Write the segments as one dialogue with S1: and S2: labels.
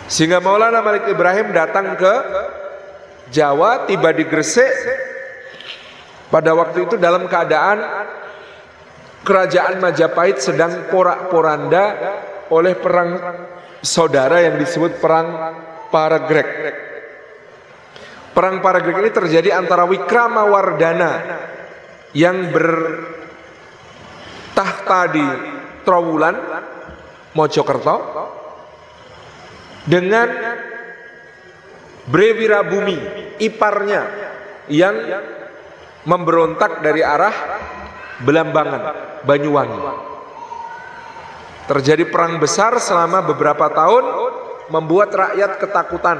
S1: Sehingga Maulana Malik Ibrahim datang ke Jawa, tiba di Gresik. Pada waktu itu dalam keadaan kerajaan Majapahit sedang porak-poranda oleh perang saudara yang disebut perang Paragreg. Perang Paragreg ini terjadi antara Wikramawardhana yang bertahta di Trowulan, Mojokerto, dengan Brewirabumi, iparnya, yang memberontak dari arah Belambangan, Banyuwangi. Terjadi perang besar selama beberapa tahun, membuat rakyat ketakutan,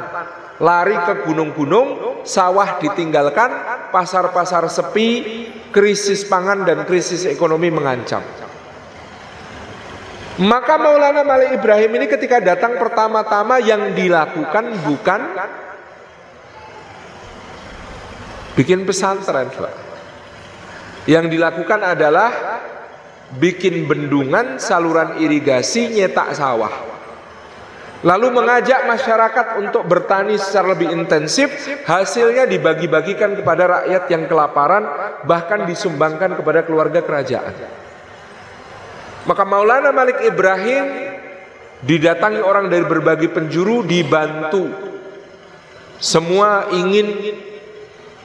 S1: lari ke gunung-gunung, sawah ditinggalkan, pasar-pasar sepi, krisis pangan dan krisis ekonomi mengancam. Maka Maulana Malik Ibrahim ini ketika datang pertama-tama yang dilakukan bukan bikin pesantren, Pak. Yang dilakukan adalah bikin bendungan, saluran irigasi, nyetak sawah. Lalu mengajak masyarakat untuk bertani secara lebih intensif, hasilnya dibagi-bagikan kepada rakyat yang kelaparan, bahkan disumbangkan kepada keluarga kerajaan. Maka Maulana Malik Ibrahim didatangi orang dari berbagai penjuru, dibantu. Semua ingin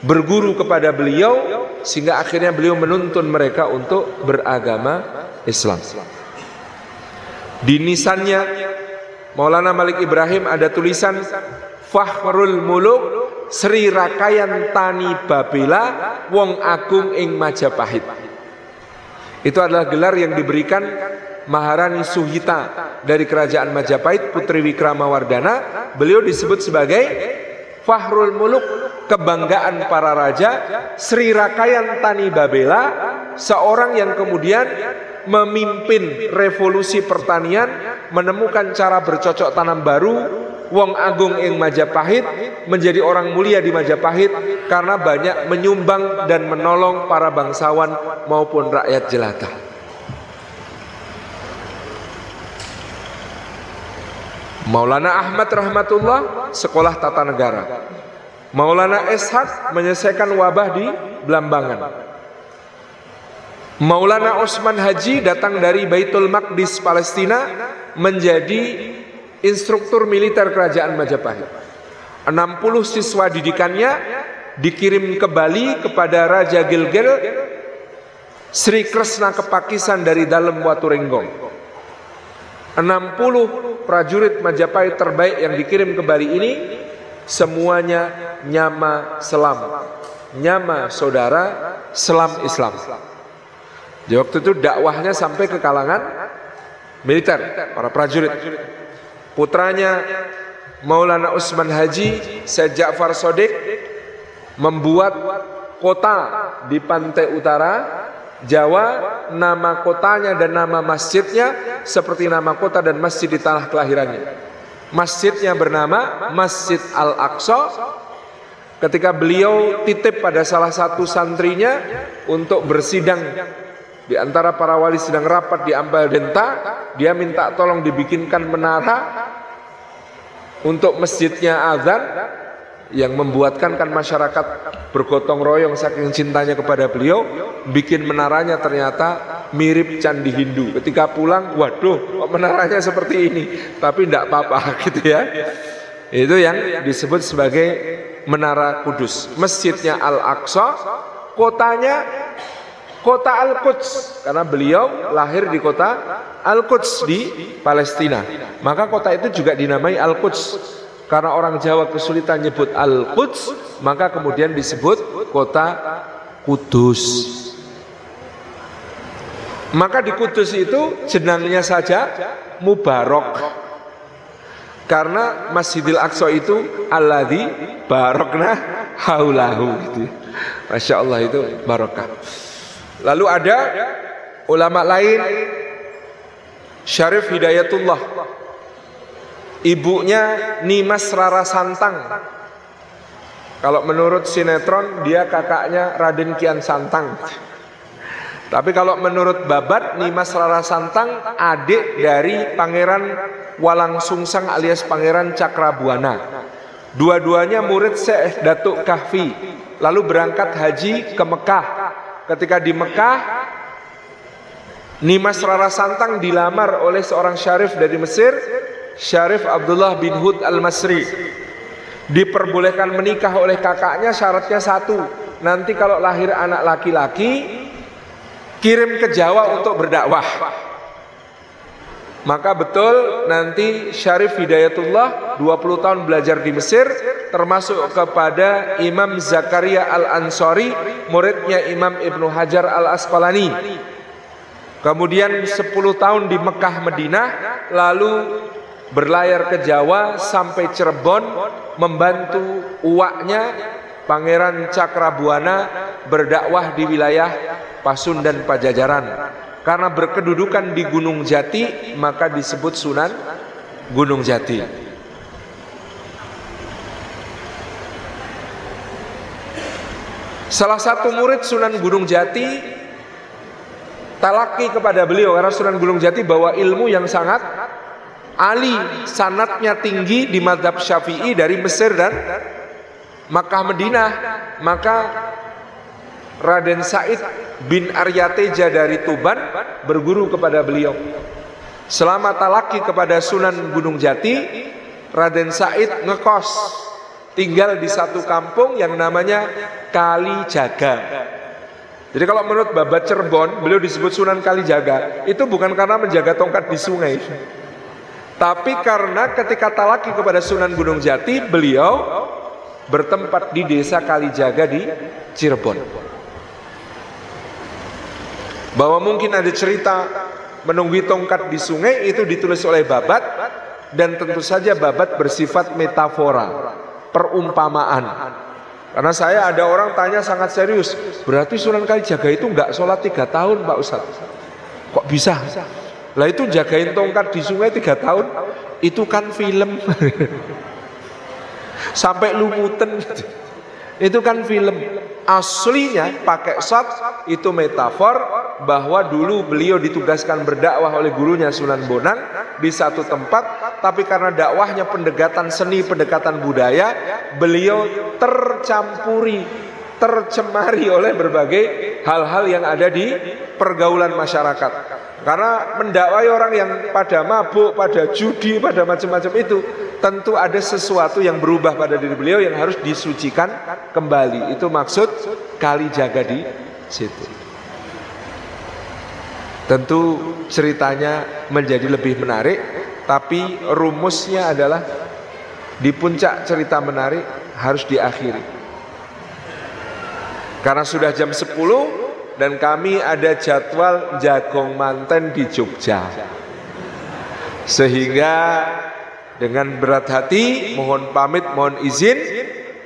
S1: berguru kepada beliau, sehingga akhirnya beliau menuntun mereka untuk beragama Islam. Di nisannya Maulana Malik Ibrahim ada tulisan Fakhrul Muluk Sri Rakayan Tani Babela Wong Agung ing Majapahit. Itu adalah gelar yang diberikan Maharani Suhita dari kerajaan Majapahit, Putri Wikramawardhana. Beliau disebut sebagai Fakhrul Muluk, kebanggaan para raja, Sri Rakayan Tani Babela, seorang yang kemudian memimpin revolusi pertanian, menemukan cara bercocok tanam baru. Wong Agung ing Majapahit, menjadi orang mulia di Majapahit karena banyak menyumbang dan menolong para bangsawan maupun rakyat jelata. Maulana Ahmad rahmatullah sekolah tata negara. Maulana Ishaq menyelesaikan wabah di Belambangan. Maulana Osman Haji datang dari Baitul Maqdis Palestina, menjadi instruktur militer kerajaan Majapahit. 60 siswa didikannya dikirim ke Bali kepada Raja Gilgil Sri Kresna Kepakisan dari Dalem Waturenggong. 60 prajurit Majapahit terbaik yang dikirim ke Bali ini semuanya nyama selam, nyama saudara, selam Islam. Di waktu itu dakwahnya sampai ke kalangan militer, para prajurit. Putranya Maulana Usman Haji, Syed Ja'far Shodiq, membuat kota di pantai utara Jawa, nama kotanya dan nama masjidnya seperti nama kota dan masjid di tanah kelahirannya. Masjidnya bernama Masjid Al-Aqsa. Ketika beliau titip pada salah satu santrinya untuk bersidang di antara para wali sedang rapat di Ampel Denta, dia minta tolong dibikinkan menara untuk masjidnya azan, yang membuatkan kan masyarakat bergotong royong saking cintanya kepada beliau. Bikin menaranya ternyata mirip candi Hindu. Ketika pulang, waduh, kok menaranya seperti ini, tapi tidak apa-apa gitu ya. Itu yang disebut sebagai Menara Kudus. Masjidnya Al-Aqsa, kotanya kota Al-Quds, karena beliau lahir di kota Al-Quds di Palestina. Maka kota itu juga dinamai Al-Quds. Karena orang Jawa kesulitan nyebut Al-Quds, maka kemudian disebut kota Kudus. Maka di Kudus itu jenangnya saja Mubarak. Karena Masjidil Aqsa itu alladzi barakna haulahu gitu. Masya Allah, itu barokah. Lalu ada ulama lain, Syarif Hidayatullah, ibunya Nimas Rara Santang. Kalau menurut sinetron dia kakaknya Raden Kian Santang. Tapi kalau menurut Babat, Nimas Rara Santang adik dari Pangeran Walang Sungsang alias Pangeran Cakrabuana. Dua-duanya murid Syekh Datuk Kahfi, lalu berangkat haji ke Mekah. Ketika di Mekah, Nimas Rara Santang dilamar oleh seorang syarif dari Mesir, Syarif Abdullah bin Hud al-Masri. Diperbolehkan menikah oleh kakaknya, syaratnya satu, nanti kalau lahir anak laki-laki kirim ke Jawa untuk berdakwah. Maka betul nanti Syarif Hidayatullah 20 tahun belajar di Mesir, termasuk kepada Imam Zakaria Al-Ansari, muridnya Imam Ibnu Hajar Al-Asqalani. Kemudian 10 tahun di Mekah Madinah, lalu berlayar ke Jawa sampai Cirebon, membantu uwaknya Pangeran Cakrabuana berdakwah di wilayah Pasundan Pajajaran. Karena berkedudukan di Gunung Jati, maka disebut Sunan Gunung Jati. Salah satu murid Sunan Gunung Jati talaki kepada beliau, karena Sunan Gunung Jati bawa ilmu yang sangat ali, sanadnya tinggi di mazhab Syafi'i dari Mesir dan Makkah Madinah. Maka Raden Said bin Aryateja dari Tuban berguru kepada beliau. Selama talaki kepada Sunan Gunung Jati, Raden Said ngekos, tinggal di satu kampung yang namanya Kalijaga. Jadi kalau menurut Babat Cirebon, beliau disebut Sunan Kalijaga, itu bukan karena menjaga tongkat di sungai, tapi karena ketika talaki kepada Sunan Gunung Jati, beliau bertempat di desa Kalijaga di Cirebon. Bahwa mungkin ada cerita menunggu tongkat di sungai itu ditulis oleh Babat, dan tentu saja Babat bersifat metafora, perumpamaan. Karena saya ada orang tanya sangat serius, berarti Sunan Kalijaga itu enggak sholat 3 tahun Pak Ustadz? Kok bisa? Lah itu jagain tongkat di sungai 3 tahun, itu kan film. Sampai lumutan. Itu kan film. Aslinya pakai shot, itu metafor bahwa dulu beliau ditugaskan berdakwah oleh gurunya Sunan Bonang di satu tempat, tapi karena dakwahnya pendekatan seni, pendekatan budaya, beliau tercemari oleh berbagai hal-hal yang ada di pergaulan masyarakat. Karena mendakwai orang yang pada mabuk, pada judi, pada macam-macam itu, tentu ada sesuatu yang berubah pada diri beliau yang harus disucikan kembali. Itu maksud Kalijaga di situ. Tentu ceritanya menjadi lebih menarik, tapi rumusnya adalah di puncak cerita menarik harus diakhiri. Karena sudah jam 10 dan kami ada jadwal jagong manten di Jogja. Sehingga dengan berat hati mohon pamit, mohon izin.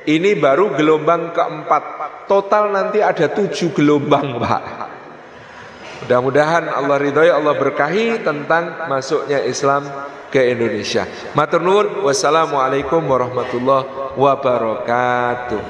S1: Ini baru gelombang keempat. Total nanti ada 7 gelombang, Pak. Mudah-mudahan Allah ridhoi, Allah berkahi tentang masuknya Islam ke Indonesia. Matur nuwun, wassalamualaikum warahmatullahi wabarakatuh.